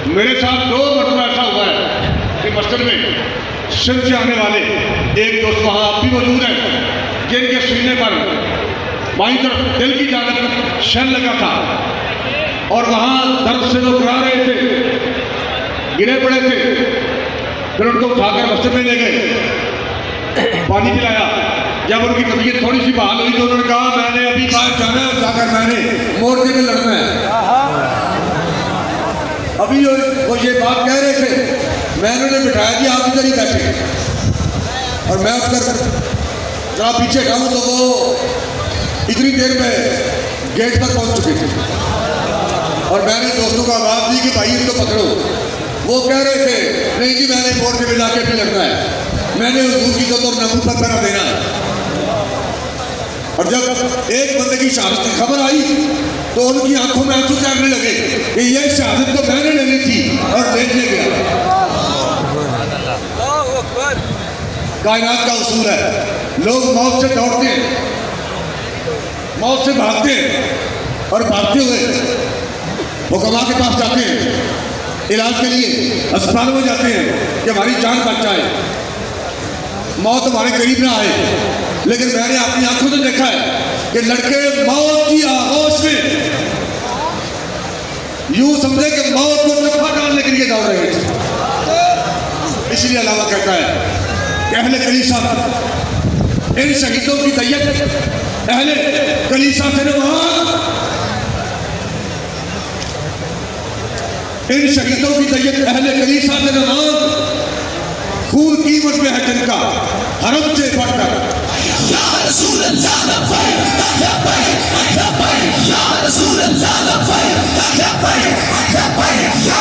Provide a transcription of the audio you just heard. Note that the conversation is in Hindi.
मेरे साथ 2 मरतबा ऐसा हुआ है कि मस्जिद में सिर से आने वाले एक दोस्त वहाँ अब भी मौजूद हैं जिनके सीने पर बाईं तरफ दिल की जानब शल लगा था और वहाँ दर्द से लोग गिरा रहे थे, गिरे पड़े थे। फिर उनको उठाकर मस्जिद में ले गए, पानी पिलाया। जब उनकी तबीयत थोड़ी सी बहाल हुई तो उन्होंने कहा मैंने अभी बाहर जाना है, जाकर मैंने मोर्चे में लड़ना है। अभी वो ये बात कह रहे थे, मैंने उन्हें बिठाया कि आप इधर ही बैठे और मैं उठकर जरा पीछे खाऊँ तो वो इतनी देर में गेट पर पहुंच चुके थे और मैंने दोस्तों को आवाज़ दी कि भाई इनको पकड़ो। वो कह रहे थे नहीं जी मैंने मोर्चे में जाके भी लड़ना है, मैंने हुजूर की तो नमून पर करा देना है। और जब एक बंदे की शहादत की खबर आई तो उनकी आंखों में आंसू तैरने लगे कि ये शहादत तो मैंने लेनी थी और देखने गया। कायनात का उसूल है, लोग मौत से दौड़ते हैं, मौत से भागते हैं और भागते हुए हुक्मा के पास जाते हैं इलाज के लिए, अस्पतालों में जाते हैं कि हमारी जान बच जाए, मौत हमारे करीब ना आए। लेकिन मैंने अपनी आंखों से देखा है कि लड़के मौत की आगोश में यूं समझे कि मौत को चप्पा डालने के लिए दौड़ रहे थे। इसलिए अल्लाह कहता है कि अहले कलीसा इन शहीदों की दैयत, अहले कलीसा से नवाज, इन शहीदों की दैयत अहले कलीसा से नवाज, खून कीमत में है जिनका हरम से बढ़कर। या रसूल अल्लाह लब्बैक लब्बैक लब्बैक, या रसूल अल्लाह लब्बैक लब्बैक लब्बैक, या